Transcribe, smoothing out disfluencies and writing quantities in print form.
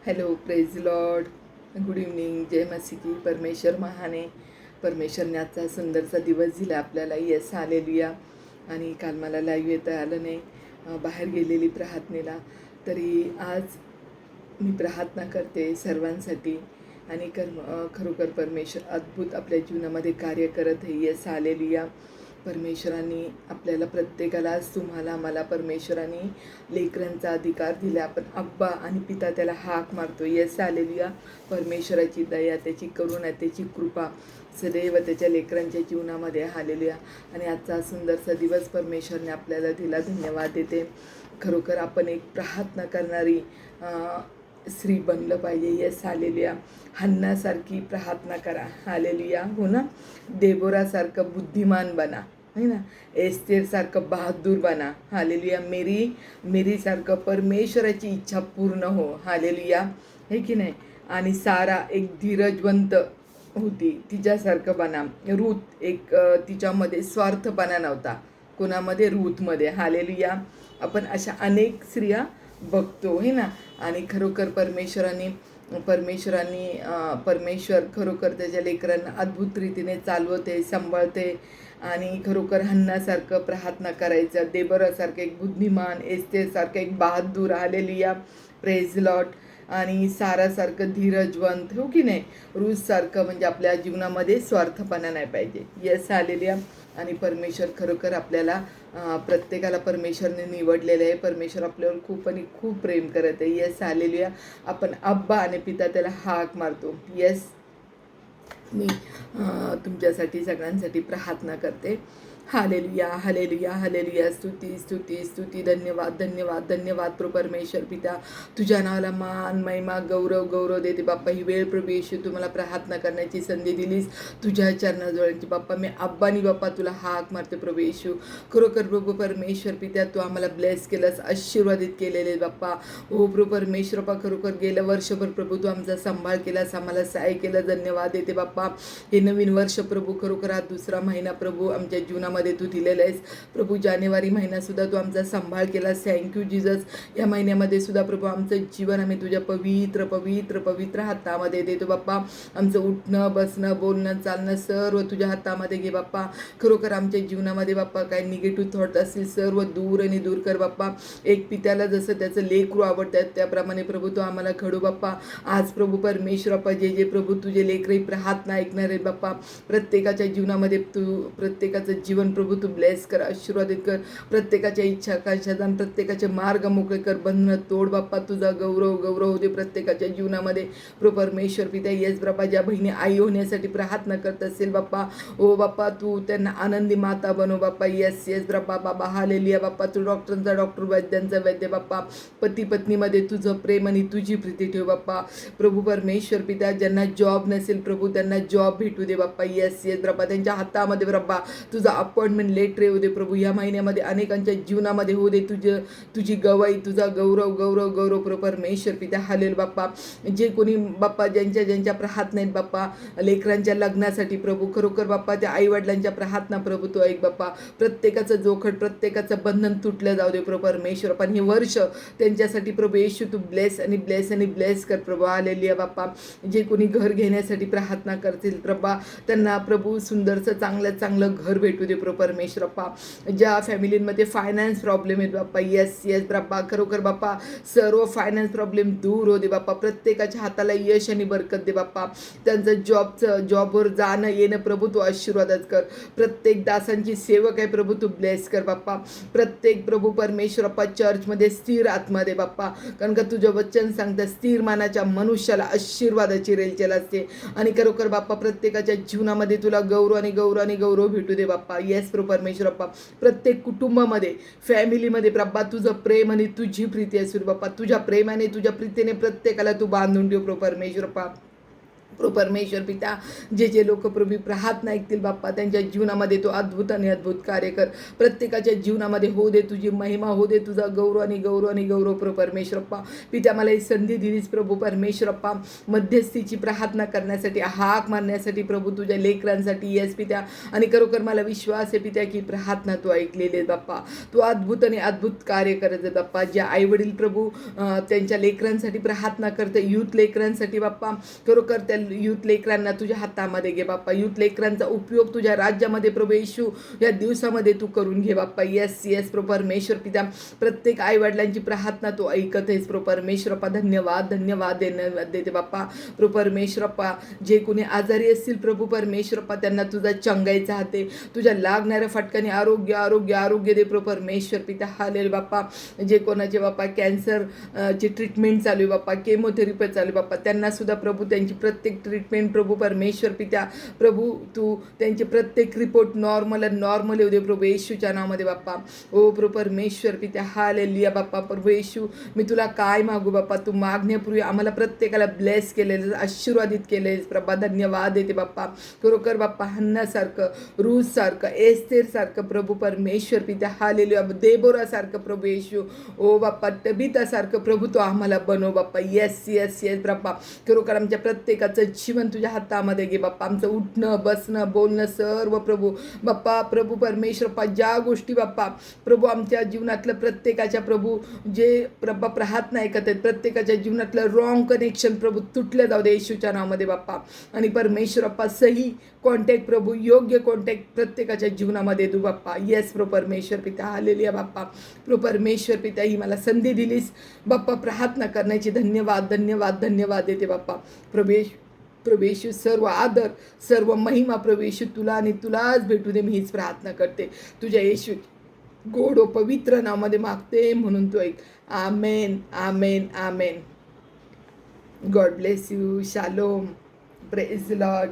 Hello, praise Lord, good evening, जय मसीह. परमेश्वर महान आहे. परमेश्वरने आजचा सुंदरसा दिवस दिला आपल्याला. Yes, hallelujah. आणि काल मला लाईव्ह येता आलं नाही, बाहेर गेलेली प्रार्थनेला. तरी आज मी प्रार्थना करते सर्वांसाठी आणि खरोखर परमेश्वर अद्भुत आपल्या जीवनामध्ये कार्य करत आहे. Yes, hallelujah. परमेश्वरांनी आपल्याला प्रत्येकाला, तुम्हाला मला परमेश्वरांनी लेकरांचा अधिकार दिला. आपण अब्बा आणि पिता त्याला हाक मारतो. Yes, hallelujah. परमेश्वराची दया, त्याची करुणा, त्याची कृपा सदैव त्याच्या लेकरांच्या जीवनामध्ये. हालेलुया. आणि आजचा सुंदरसा दिवस परमेश्वरने आपल्याला दिला. धन्यवाद देते. खरोखर आपण एक प्रार्थना करणारी स्त्री बनलं पाहिजे. Yes, hallelujah. हन्नासारखी प्रार्थना करा. हालेलुया. हो ना. देबोरासारखं बुद्धिमान बना, है ना. एस्तेरसारखं बहादूर बना. हालेलुया. मेरीसारखं परमेश्वराची इच्छा पूर्ण हो. हालेलुया. हे की नाही. आणि सारा एक धीरजवंत होती, तिच्यासारखं बना. रूथ एक तिच्यामध्ये स्वार्थपणा नव्हता. कोणामध्ये? रूथमध्ये. हालेलुया. आपण अशा अनेक स्त्रिया बघतो, हे ना. आणि खरोखर परमेश्वर खरोखर त्याच्या लेकरांना अद्भुत रीतीने चालवते, सांभाळते. आणि खरोखर हन्नासारखं प्रार्थना करायचं, देबोरासारखं एक बुद्धिमान, एस्तेरसारखं एक बहादूर. हालेलुया. Praise Lord. आणि सारासारखं धीरजवंत, हो की नाही. रूथसारखं, म्हणजे आपल्या जीवनामध्ये स्वार्थपणा नाही पाहिजे. Yes, hallelujah. आणि परमेश्वर खरोखर आपल्याला प्रत्येकाला परमेश्वरने निवडलेलं आहे. परमेश्वर आपल्यावर खूप आणि खूप प्रेम करत आहे. Yes, hallelujah. आपण अब्बा आणि पिता त्याला हाक मारतो. येस. मी तुमच्यासाठी सगळ्यांसाठी प्रार्थना करते. Hallelujah, hallelujah, hallelujah. स्तुती, स्तुती, स्तुती. धन्यवाद, धन्यवाद, धन्यवाद प्रभू परमेश्वर पिता. तुझ्या नावाला मान, महिमा, गौरव, गौरव देते बाप्पा. ही वेळ प्रभू येशू तुम्हाला प्रार्थना करण्याची संधी दिलीस. तुझ्या चरणाजवळची बाप्पा, मी अब्बानी बाप्पा तुला हाक मारते प्रभू येशू. खरोखर प्रभू परमेश्वर पिता, तू आम्हाला ब्लेस केलंस, आशीर्वादित केलेले बाप्पा. हो प्रभू परमेश्वर बाप्पा, खरोखर गेलं वर्षभर प्रभू तू आमचा सांभाळ केलास, आम्हाला सहाय्य केलं. धन्यवाद देते बाप्पा. हे नवीन वर्ष प्रभू, खरोखर हा दुसरा महिना प्रभू आमच्या जीवनामध्ये तू दिलेला आहेस प्रभू. जानेवारी महिनासुद्धा तू आमचा सांभाळ केलास. Thank you Jesus. या महिन्यामध्ये सुद्धा प्रभू आमचं जीवन आम्ही तुझ्या पवित्र पवित्र पवित्र हातामध्ये देतो बाप्पा. आमचं उठणं, बसणं, बोलणं, चालणं सर्व तुझ्या हातामध्ये घे बाप्पा. खरोखर आमच्या जीवनामध्ये बाप्पा काय निगेटिव्ह थॉट असतील सर्व दूर आणि दूर कर बाप्पा. एक पित्याला जसं त्याचं लेकरू आवडतात त्याप्रमाणे प्रभू तू आम्हाला घडू बाप्पा. आज प्रभू परमेश्वर बाप्पा, जे जे प्रभू तुझे लेकरही प्रार्थना ऐकणार आहेत बाप्पा, प्रत्येकाच्या जीवनामध्ये तू प्रत्येकाचं जीवन प्रभू तू ब्लेस कर, आशीर्वादित कर. प्रत्येकाच्या इच्छा, आकांक्षा, प्रत्येकाचे मार्ग मोकळे कर, बंधनं तोड बाप्पा. तुझा गौरव गौरव होते प्रत्येकाच्या जीवनामध्ये प्रभू परमेश्वर पिता. येस बाप्पा, ज्या बहिणी आई होण्यासाठी प्रार्थना करत असेल बाप्पा, ओ बाप्पा तू त्यांना आनंदी माता बनव बाप्पा. येस येस बाप्पा. बाबा हालेलुया बाप्पा. तू डॉक्टरांचा डॉक्टर, वैद्यांचा वैद्य बाप्पा. पती पत्नीमध्ये तुझं प्रेम आणि तुझी प्रीती ठेव बाप्पा. प्रभू परमेश्वर पिता, ज्यांना जॉब नसेल प्रभू त्यांना जॉब भेटू दे बाप्पा. येस येस बाप्पा. त्यांच्या हातामध्ये बाप्पा तुझा अपॉइंटमेंट लेटर येऊ दे प्रभू. या महिन्यामध्ये अनेकांच्या जीवनामध्ये होऊ दे तुझी गवाई, तुझा गौरव गौरव गौरव प्रभू परमेश्वर पिता. हालेल बाप्पा. जे कोणी बाप्पा ज्यांच्या प्रार्थना आहेत बाप्पा लेकरांच्या लग्नासाठी प्रभू, खरोखर बाप्पा त्या आईवडिलांच्या प्रार्थना प्रभू तू ऐक बाप्पा. प्रत्येकाचं जोखड, प्रत्येकाचं बंधन तुटलं जाऊ दे प्रभू परमेश्वर. पण हे वर्ष त्यांच्यासाठी प्रभू येशू तू ब्लेस आणि ब्लेस आणि ब्लेस कर प्रभू. हालेलुया बाप्पा. जे कोणी घर घेण्यासाठी प्रार्थना करतील प्रभा, त्यांना प्रभू सुंदरचं चांगलं घर भेटू दे प्रभू परमेश्वर बाप्पा. ज्या फॅमिलींमध्ये फायनान्स प्रॉब्लेम आहेत बाप्पा, येस येस बाप्पा, खरोखर बाप्पा सर्व फायनान्स प्रॉब्लेम दूर हो दे बाप्पा. प्रत्येकाच्या हाताला यश आणि बरकत दे बाप्पा. त्यांचं जॉबवर जाणं येणं प्रभू तू आशीर्वादात कर. प्रत्येक दासांची सेवक आहे प्रभू तू ब्लेस कर बाप्पा. प्रत्येक प्रभू परमेश्वर बाप्पा चर्चमध्ये स्थिर आत्मा दे बाप्पा. कारण का तुझं वचन सांगतं स्थिर मानाच्या मनुष्याला आशीर्वादाची रेलचेल असते. आणि खरोखर बाप्पा प्रत्येकाच्या जीवनामध्ये तुला गौरव आणि गौरव आणि गौरव भेटू दे बाप्पा. येस प्रभू परमेश्वर बाप्पा. प्रत्येक कुटुंबामध्ये, फॅमिलीमध्ये बाप्पा तुझं प्रेम आणि तुझी प्रीती असू बाप्पा. तुझ्या प्रेमाने, तुझ्या प्रीतीने प्रत्येकाला तू बांधून ठेव प्रभू परमेश्वर बाप्पा. परमेश्वर पिता, जे लोक प्रभू प्रार्थना ऐकतील बाप्पा, त्यांच्या जीवनामध्ये तो अद्भुत आणि अद्भुत कार्य कर. प्रत्येकाच्या जीवनामध्ये होऊ दे तुझी महिमा, होऊ दे तुझा गौरव आणि गौरव आणि गौरव परमेश्वरप्पा. पिता मला ही संधी दिलीस प्रभू परमेश्वरप्पा, मध्यस्थीची प्रार्थना करण्यासाठी, हाक मारण्यासाठी प्रभू तुझ्या लेकरांसाठी. येस पित्या, आणि खरोखर मला विश्वास आहे पित्या की प्रार्थना तू ऐकलेली आहे बाप्पा. तू अद्भुत आणि अद्भुत कार्य करत आहे बाप्पा. ज्या आईवडील प्रभू त्यांच्या लेकरांसाठी प्रार्थना करते, यूथ लेकरांसाठी बाप्पा, खरोखर त्या यूथ लेकरांना तुझ्या हातामध्ये घे बाप्पा. यूथ लेकरांचा उपयोग तुझ्या राज्यामध्ये प्रभू येशू या दिवसामध्ये तू करून घे बाप्पा. येस येस प्रभू परमेश्वर पिता, प्रत्येक आईवडिलांची प्रार्थना तू ऐकत आहेस प्रभू परमेश्वरप्पा. धन्यवाद धन्यवाद देते बाप्पा. प्रभू परमेश्वरप्पा, जे कोणी आजारी असतील प्रभू परमेश्वरप्पा, त्यांना तुझा चंगायचा हात आहे. तुझ्या लागणाऱ्या फटकाने आरोग्य आरोग्य आरोग्य दे प्रभू परमेश्वर पिता. हालेल बाप्पा. जे कोणाचे बाप्पा कॅन्सर ची ट्रीटमेंट चालू आहे बाप्पा, केमोथेरपी चालू आहे बाप्पा, त्यांना सुद्धा प्रभू त्यांची प्रत्येक ट्रीटमेंट प्रभू परमेश्वर पित्या, प्रभू तू त्यांचे प्रत्येक रिपोर्ट नॉर्मल येऊ दे प्रभू येशूच्या नावामध्ये बाप्पा. ओ प्रभू परमेश्वर पित्या. हालेलुया बाप्पा. प्रभू येशू, मी तुला काय मागू बाप्पा, तू मागण्यापूर्वी आम्हाला प्रत्येकाला ब्लेस केलेलं, आशीर्वादित केले प्रभा. धन्यवाद देते बाप्पा. खरोखर बाप्पा, हन्नासारखं, रूससारखं, एस्तेरसारखं प्रभू परमेश्वर पित्या. हालेलुया. देबोरासारखं प्रभू येशू, ओ बाप्पा, तबितासारखं प्रभू तो आम्हाला बनव बाप्पा. येस येस येस बाप्पा. खरोखर आमच्या प्रत्येकाचं जीवन तुझ्या हातामध्ये घे बाप्पा. आमचं उठणं बसणं बोलणं सर्व प्रभू बाप्पा, प्रभू परमेश्वर, ज्या गोष्टी बाप्पा प्रभू आमच्या जीवनातलं प्रत्येकाच्या प्रभू जे प्रभा प्रार्थना ऐकत आहेत, प्रत्येकाच्या जीवनातलं रॉंग कनेक्शन प्रभू तुटलं जाऊ दे येशूच्या नावामध्ये बाप्पा. आणि परमेश्वरप्पा, सही कॉन्टॅक्ट प्रभू, योग्य कॉन्टॅक्ट प्रत्येकाच्या जीवनामध्ये दू बाप्पा. येस प्रभू परमेश्वर पिता. हालेलुया बाप्पा. प्रभू परमेश्वर पिता, ही मला संधी दिलीस बाप्पा प्रार्थना करण्याची. धन्यवाद धन्यवाद धन्यवाद देते बाप्पा. प्रभेशू, सर्व आदर सर्व महिमा प्रभेशू तुला आणि तुलाच भेटू दे. मी हीच प्रार्थना करते तुझ्या येशू गोड व पवित्र नावामध्ये मागते, म्हणून तू ऐक. Amen amen amen. God bless you. शालोम. Praise Lord.